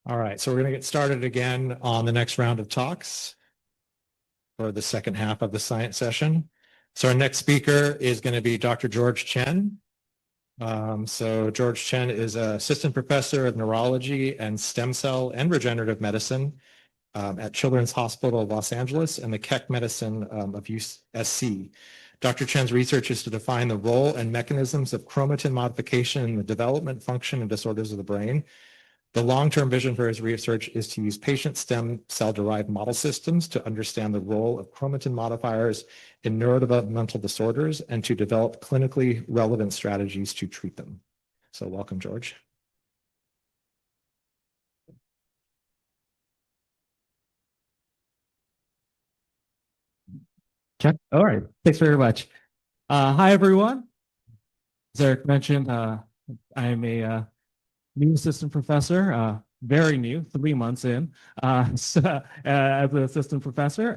All right, so we're going to get started again on the next round of talks for the second half of the science session. So our next speaker is going to be Dr. George Chen. So George Chen is an assistant professor of neurology and stem cell and regenerative medicine at Children's Hospital of Los Angeles and the Keck Medicine of USC. Dr. Chen's research is to define the role and mechanisms of chromatin modification in the development, function, and disorders of the brain. The long-term vision for his research is to use patient stem cell-derived model systems to understand the role of chromatin modifiers in neurodevelopmental disorders and to develop clinically relevant strategies to treat them. So welcome, George. Check. All right. Thanks very much. Hi, everyone. As Eric mentioned, I'm a new assistant professor, very new, 3 months in, as an assistant professor.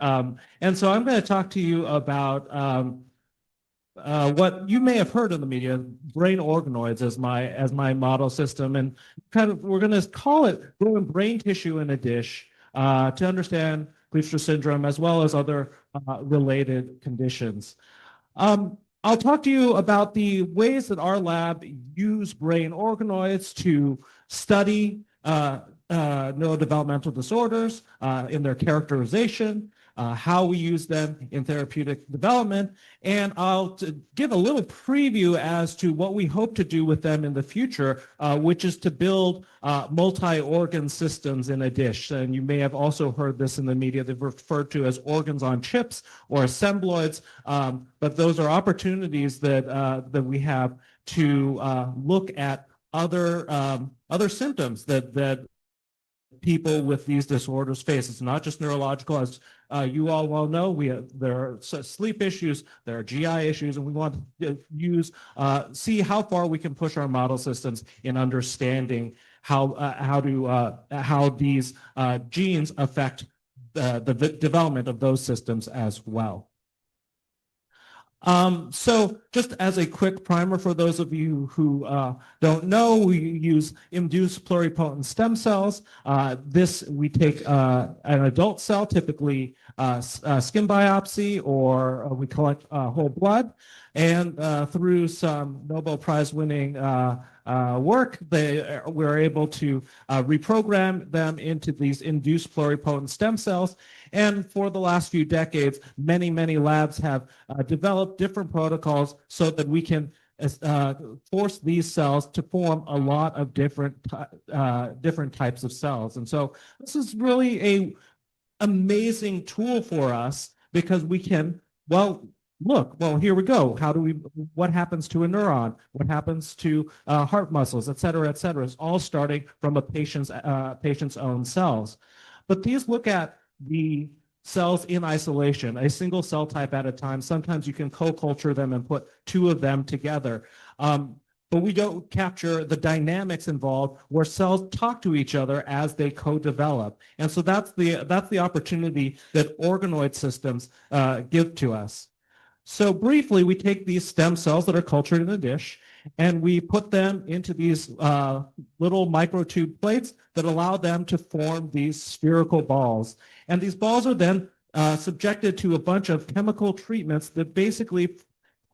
And so I'm going to talk to you about what you may have heard in the media, brain organoids as my model system. And kind of, we're going to call it growing brain tissue in a dish to understand Kleefstra syndrome as well as other related conditions. I'll talk to you about the ways that our lab use brain organoids to study neurodevelopmental disorders in their characterization, how we use them in therapeutic development, and I'll give a little preview as to what we hope to do with them in the future, which is to build multi-organ systems in a dish. And you may have also heard this in the media. They're referred to as organs on chips or assembloids, but those are opportunities that we have to look at other symptoms that people with these disorders face. It's not just neurological, as you all well know. There are sleep issues, there are GI issues, and we want to see how far we can push our model systems in understanding how these genes affect the development of those systems as well. So just as a quick primer for those of you who don't know, we use induced pluripotent stem cells. We take an adult cell, typically skin biopsy, or we collect whole blood, and through some Nobel Prize winning work, we're able to reprogram them into these induced pluripotent stem cells. And for the last few decades, many labs have developed different protocols so that we can force these cells to form a lot of different types of cells. And so this is really an amazing tool for us because we can, here we go. What happens to a neuron? What happens to heart muscles, et cetera, et cetera? It's all starting from a patient's own cells. But these look at the cells in isolation, a single cell type at a time. Sometimes you can co-culture them and put 2 of them together. But we don't capture the dynamics involved where cells talk to each other as they co-develop. And so that's the opportunity that organoid systems give to us. So briefly, we take these stem cells that are cultured in a dish, and we put them into these little microtube plates that allow them to form these spherical balls. And these balls are then subjected to a bunch of chemical treatments that basically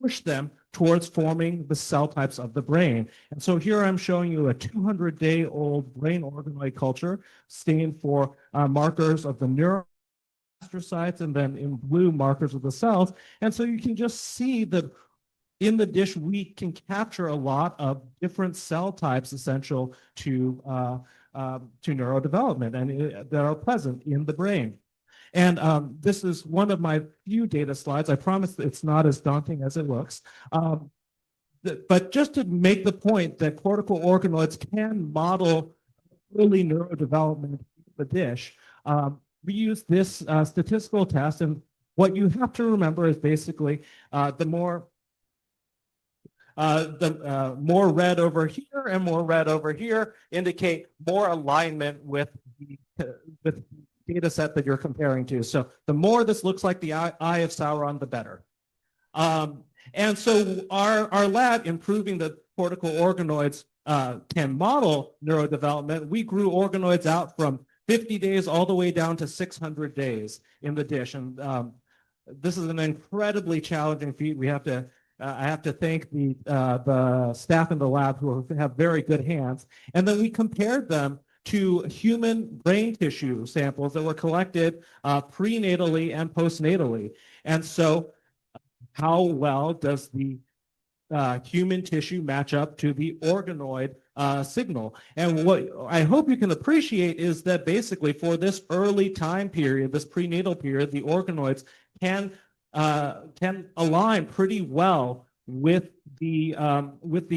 push them towards forming the cell types of the brain. And so here I'm showing you a 200-day-old brain organoid culture stained for markers of the neuroastrocytes, and then in blue markers of the cells. And so you can just see that in the dish, we can capture a lot of different cell types essential to neurodevelopment and that are present in the brain. And this is one of my few data slides. I promise it's not as daunting as it looks. But just to make the point that cortical organoids can model early neurodevelopment in the dish, we use this statistical test. And what you have to remember is basically the more red over here and more red over here indicate more alignment with the data set that you're comparing to. So the more this looks like the eye of Sauron, the better. And so our lab, improving the cortical organoids can model neurodevelopment, we grew organoids out from 50 days all the way down to 600 days in the dish. And this is an incredibly challenging feat. I have to thank the staff in the lab who have very good hands. And then we compared them to human brain tissue samples that were collected prenatally and postnatally. And so how well does the human tissue match up to the organoid signal? And what I hope you can appreciate is that basically for this early time period, this prenatal period, the organoids can align pretty well with the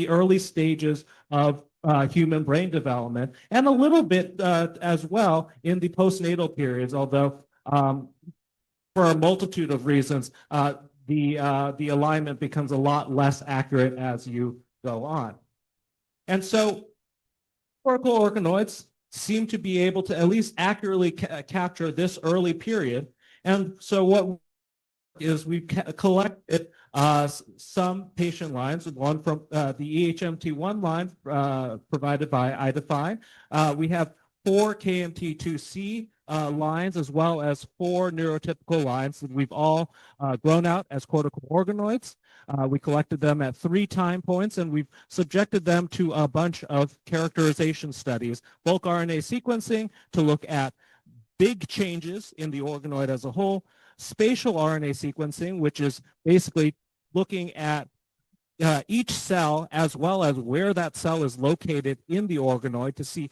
early stages of human brain development, and a little bit as well in the postnatal periods, although for a multitude of reasons, the alignment becomes a lot less accurate as you go on. And so historical organoids seem to be able to at least accurately capture this early period. And so what is we collected some patient lines, one from the EHMT1 line provided by IDefine. We have 4 KMT2C lines, as well as 4 neurotypical lines that we've all grown out as cortical organoids. We collected them at 3 time points, and we've subjected them to a bunch of characterization studies, bulk RNA sequencing to look at big changes in the organoid as a whole, spatial RNA sequencing, which is basically looking at each cell as well as where that cell is located in the organoid to see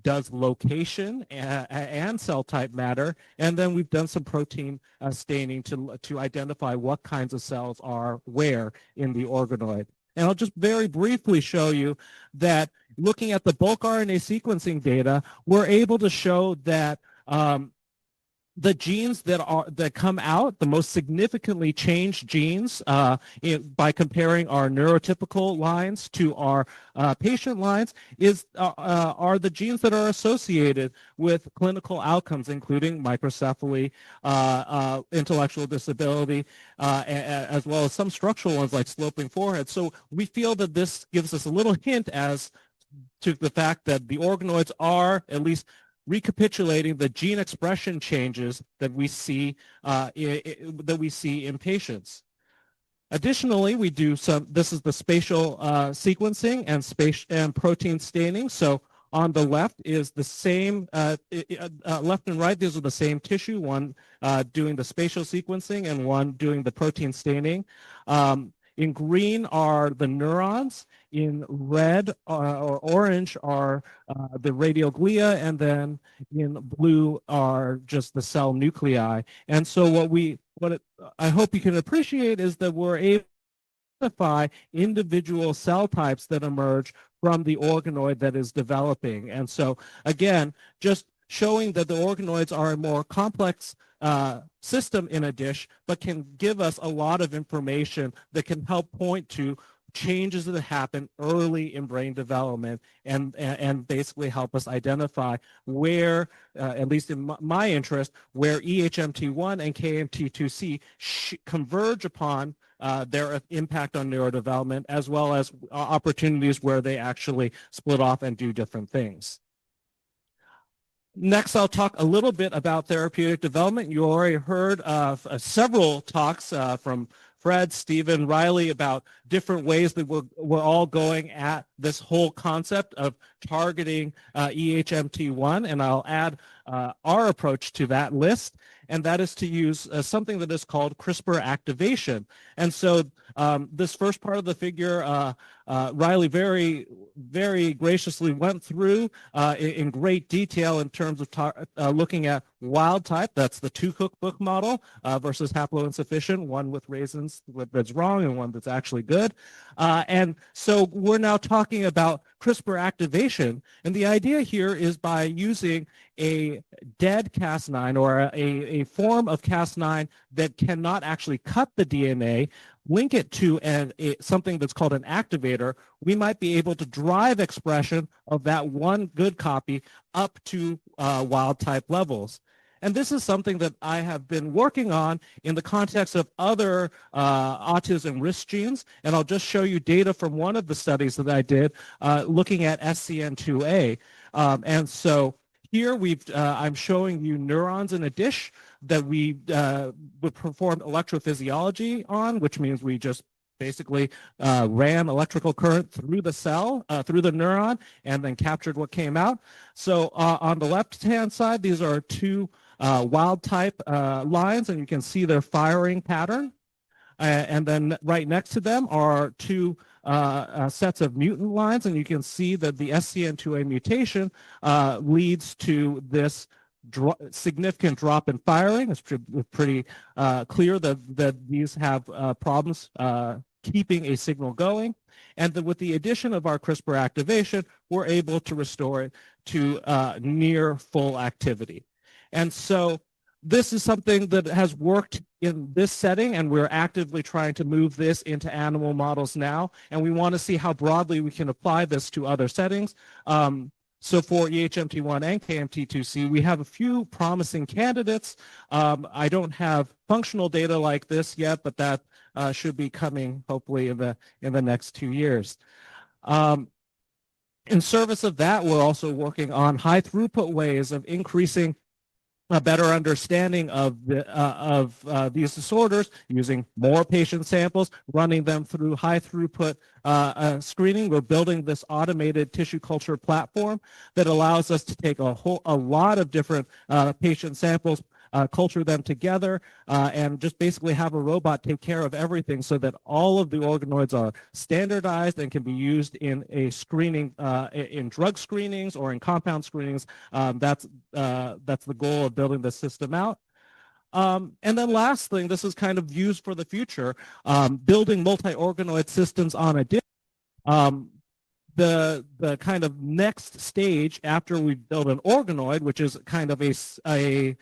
does location and cell type matter. And then we've done some protein staining to identify what kinds of cells are where in the organoid. And I'll just very briefly show you that looking at the bulk RNA sequencing data, we're able to show that the genes that come out, the most significantly changed genes by comparing our neurotypical lines to our patient lines are the genes that are associated with clinical outcomes, including microcephaly, intellectual disability, as well as some structural ones like sloping forehead. So we feel that this gives us a little hint as to the fact that the organoids are at least recapitulating the gene expression changes that we see in patients. Additionally, we do this is the spatial sequencing and protein staining. So on the left is the same, left and right, these are the same tissue, one doing the spatial sequencing and one doing the protein staining. In green are the neurons, in red or orange are the radioglia, and then in blue are just the cell nuclei. And so I hope you can appreciate is that we're able to identify individual cell types that emerge from the organoid that is developing. And so again, just showing that the organoids are a more complex system in a dish, but can give us a lot of information that can help point to changes that happen early in brain development and basically help us identify where, at least in my interest, where EHMT1 and KMT2C converge upon their impact on neurodevelopment, as well as opportunities where they actually split off and do different things. Next, I'll talk a little bit about therapeutic development. You already heard several talks from Fred, Stephen, Riley about different ways that we're all going at this whole concept of targeting EHMT1, and I'll add our approach to that list, and that is to use something that is called CRISPR activation. And so this first part of the figure, Riley very, very graciously went through in great detail in terms of looking at wild type, that's the 2 cookbook model, versus haploinsufficient, one with raisins that's wrong and one that's actually good. And so we're now talking about CRISPR activation, and the idea here is by using a dead Cas9 or a form of Cas9 that cannot actually cut the DNA, link it to something that's called an activator, we might be able to drive expression of that one good copy up to wild type levels. And this is something that I have been working on in the context of other autism risk genes. And I'll just show you data from one of the studies that I did looking at SCN2A. And so here I'm showing you neurons in a dish that we would perform electrophysiology on, which means we just basically ran electrical current through the cell, through the neuron, and then captured what came out. So on the left-hand side, these are two wild type lines, and you can see their firing pattern. And then right next to them are two sets of mutant lines, and you can see that the SCN2A mutation leads to this significant drop in firing. It's pretty clear that these have problems keeping a signal going. And that with the addition of our CRISPR activation, we're able to restore it to near full activity. And so this is something that has worked in this setting, and we're actively trying to move this into animal models now. And we want to see how broadly we can apply this to other settings. So for EHMT1 and KMT2C, we have a few promising candidates. I don't have functional data like this yet, but that should be coming hopefully in the next 2 years. In service of that, we're also working on high throughput ways of increasing a better understanding of these disorders using more patient samples, running them through high throughput screening. We're building this automated tissue culture platform that allows us to take a lot of different patient samples, culture them together, and just basically have a robot take care of everything so that all of the organoids are standardized and can be used in a screening, in drug screenings or in compound screenings. That's the goal of building the system out. And then last thing, this is kind of views for the future, building multi-organoid systems on a disk. The kind of next stage after we build an organoid, which is kind of a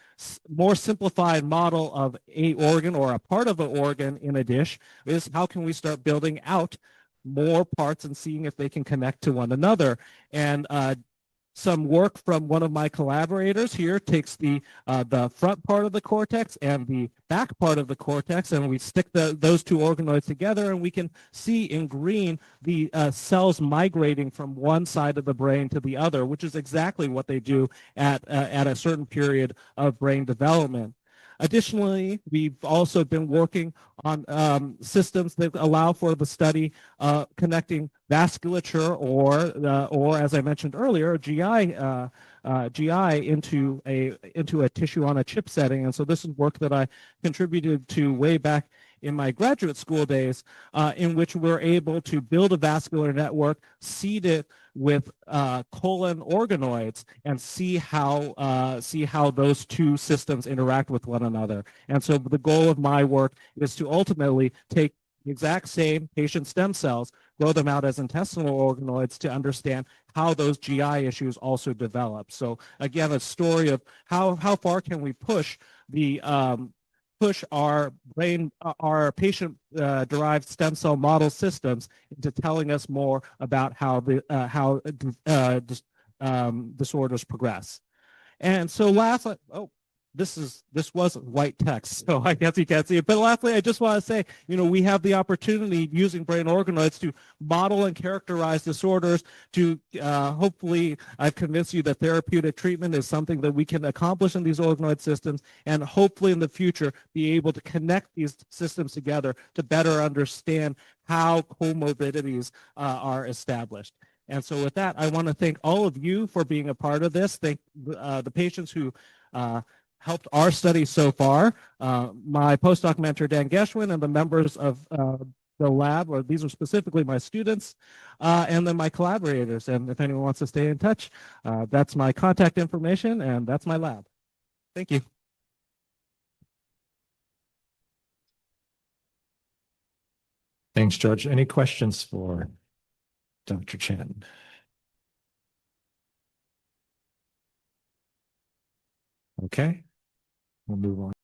more simplified model of a organ or a part of an organ in a dish, is how can we start building out more parts and seeing if they can connect to one another. And some work from one of my collaborators here takes the front part of the cortex and the back part of the cortex, and we stick those two organoids together, and we can see in green the cells migrating from one side of the brain to the other, which is exactly what they do at a certain period of brain development. Additionally, we've also been working on systems that allow for the study connecting vasculature or as I mentioned earlier, GI into a tissue on a chip setting. And so this is work that I contributed to way back in my graduate school days, in which we're able to build a vascular network, seed it with colon organoids, and see how those two systems interact with one another. And so the goal of my work is to ultimately take the exact same patient stem cells, grow them out as intestinal organoids to understand how those GI issues also develop. So again, a story of how far can we push our brain, our patient-derived stem cell model systems into telling us more about how disorders progress. And so last, this wasn't white text, so I guess you can't see it. But lastly, I just want to say, we have the opportunity using brain organoids to model and characterize disorders to hopefully I've convinced you that therapeutic treatment is something that we can accomplish in these organoid systems, and hopefully in the future be able to connect these systems together to better understand how comorbidities are established. And so with that, I want to thank all of you for being a part of this. Thank the patients who helped our study so far, my postdoc mentor, Dan Geschwin, and the members of the lab, or these are specifically my students, and then my collaborators. And if anyone wants to stay in touch, that's my contact information, and that's my lab. Thank you. Thanks, George. Any questions for Dr. Chen? Okay, we'll move on.